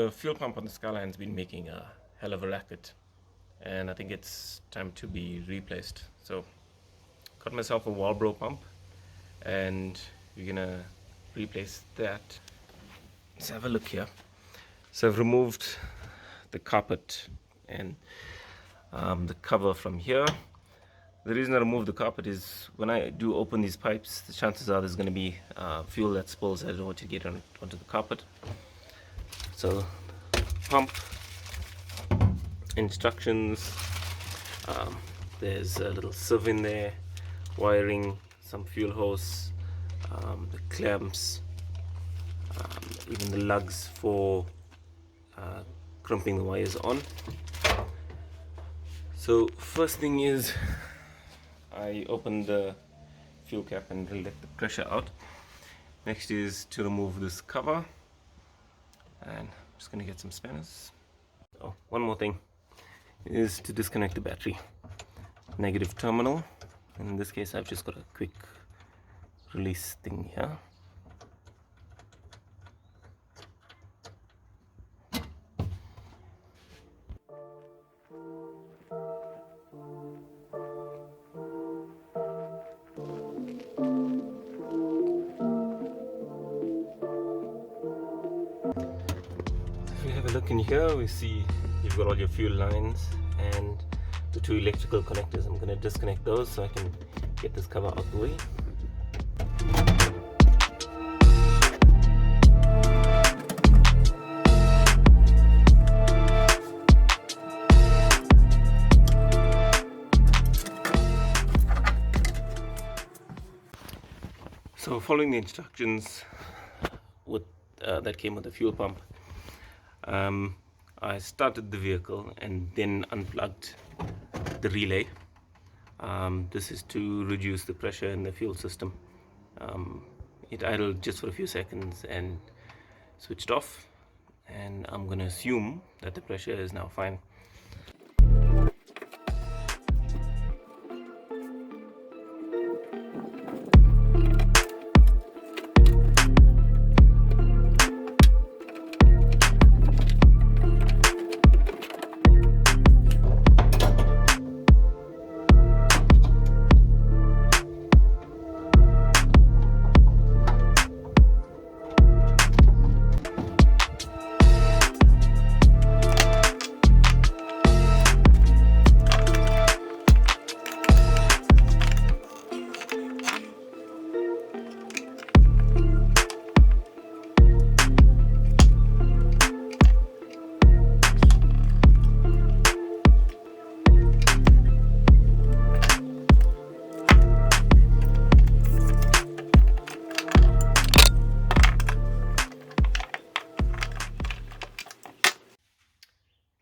The fuel pump on the Skyline's been making a hell of a racket, and I think it's time to be replaced. So got myself a Walbro pump, and we're gonna replace that. Let's have a look here. So I've removed the carpet and the cover from here. The reason I remove the carpet is when I do open these pipes, the chances are there's going to be fuel that spills. I don't want to get onto the carpet. So pump instructions, there's a little sieve in there, wiring, some fuel hose, the clamps, even the lugs for crimping the wires on. So first thing is I open the fuel cap and let the pressure out. Next is to remove this cover, and I'm just going to get some spanners. Oh, one more thing is to disconnect the battery negative terminal, and in this case I've just got a quick release thing here. If we have a look in here, we see you've got all your fuel lines and the two electrical connectors. I'm going to disconnect those so I can get this cover out the way. So following the instructions with that came with the fuel pump, I started the vehicle and then unplugged the relay. This is to reduce the pressure in the fuel system. It idled just for a few seconds and switched off, and I'm going to assume that the pressure is now fine.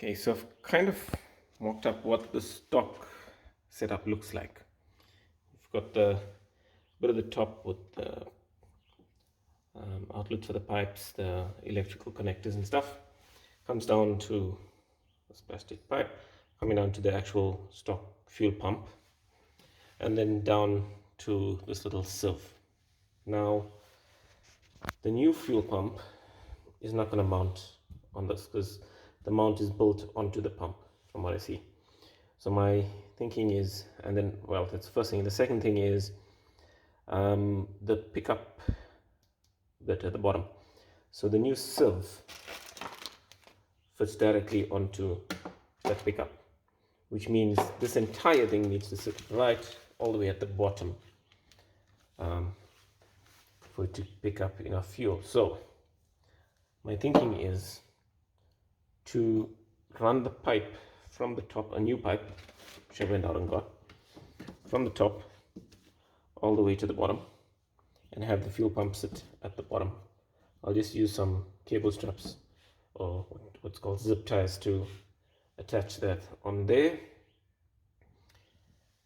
Okay, so I've kind of mocked up what the stock setup looks like. You've got the bit of the top with the outlet for the pipes, the electrical connectors and stuff. Comes down to this plastic pipe, coming down to the actual stock fuel pump, and then down to this little sieve. Now, the new fuel pump is not going to mount on this because the mount is built onto the pump from what I see. So my thinking is, and then, well, that's the first thing. The second thing is the pickup bit at the bottom. So the new sieve fits directly onto that pickup, which means this entire thing needs to sit right all the way at the bottom for it to pick up enough fuel. So my thinking is to run the pipe from the top, a new pipe which I went out and got, from the top all the way to the bottom, and have the fuel pump sit at the bottom. I'll just use some cable straps or what's called zip ties to attach that on there,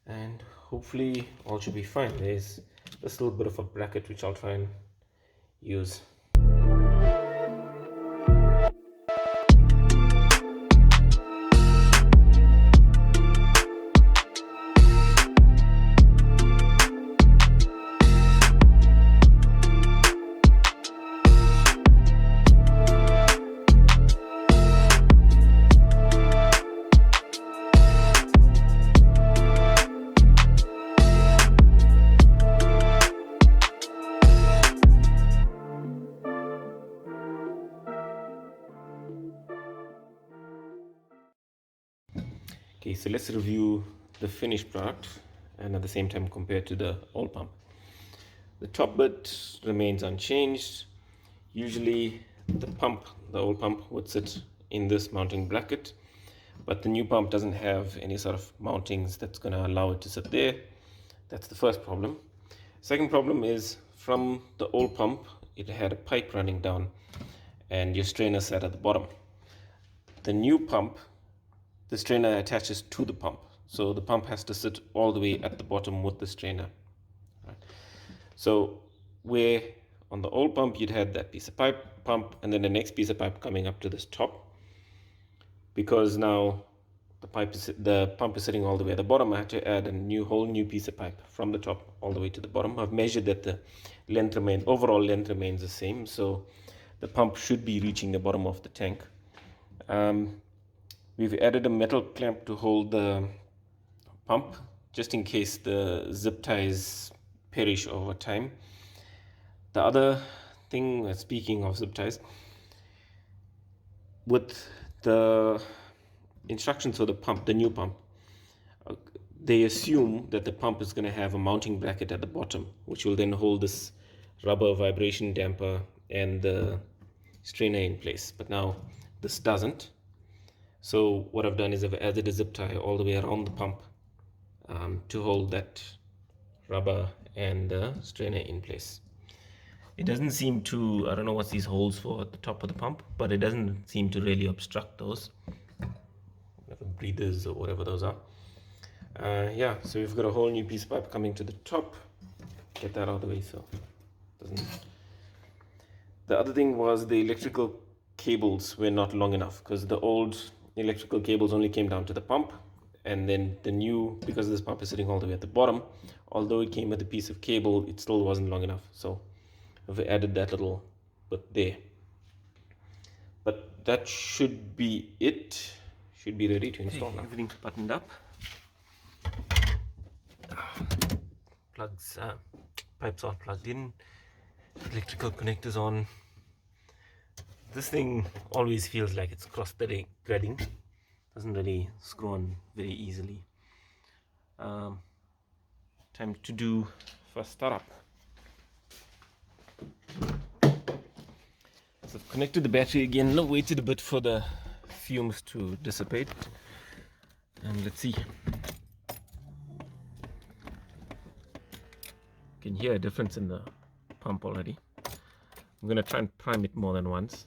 and hopefully all should be fine. There's this little bit of a bracket which I'll try and use. Okay, so let's review the finished product and at the same time compare to the old pump. The top bit remains unchanged. Usually the old pump would sit in this mounting bracket, but the new pump doesn't have any sort of mountings that's going to allow it to sit there. That's the first problem. Second problem is, from the old pump, it had a pipe running down and your strainer sat at the bottom. The new pump, the strainer attaches to the pump, so the pump has to sit all the way at the bottom with the strainer. Right? So where on the old pump you'd had that piece of pump and then the next piece of pipe coming up to this top, because now the pump is sitting all the way at the bottom, I had to add a whole new piece of pipe from the top all the way to the bottom. I've measured that the overall length remains the same, so the pump should be reaching the bottom of the tank. We've added a metal clamp to hold the pump just in case the zip ties perish over time. The other thing, speaking of zip ties, with the instructions for the pump, the new pump, they assume that the pump is going to have a mounting bracket at the bottom, which will then hold this rubber vibration damper and the strainer in place. But now this doesn't. So what I've done is I've added a zip tie all the way around the pump to hold that rubber and the strainer in place. It doesn't seem to, I don't know what these holes for at the top of the pump, but it doesn't seem to really obstruct those breathers or whatever those are. Yeah, so we've got a whole new piece of pipe coming to the top. Get that out of the way so it doesn't. The other thing was the electrical cables were not long enough, because the old electrical cables only came down to the pump, and then the new, because this pump is sitting all the way at the bottom, although it came with a piece of cable, it still wasn't long enough. So I've added that little bit there. But that should be it. Should be ready to install now. Everything's buttoned up. Plugs, pipes are plugged in. Electrical connectors on. This thing always feels like it's cross-threading. Doesn't really screw on very easily. Time to do first startup. So I've connected the battery again. Waited a bit for the fumes to dissipate, and let's see. You can hear a difference in the pump already. I'm going to try and prime it more than once.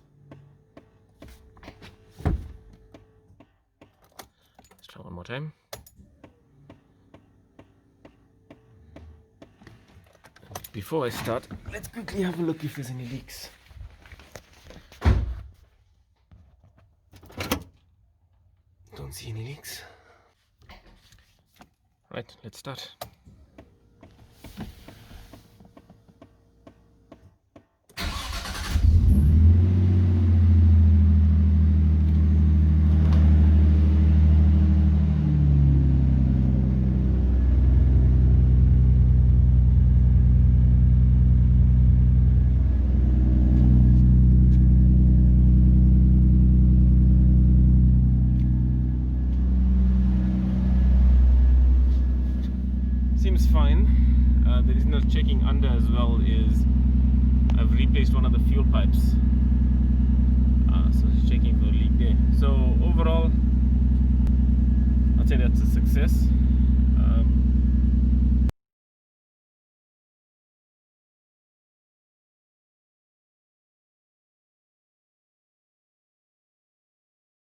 Let's try one more time. And before I start, let's quickly have a look if there's any leaks. Don't see any leaks. Right, let's start. Seems fine. The reason I was checking under as well is I've replaced one of the fuel pipes. So just checking for a leak there. So overall, I'd say that's a success.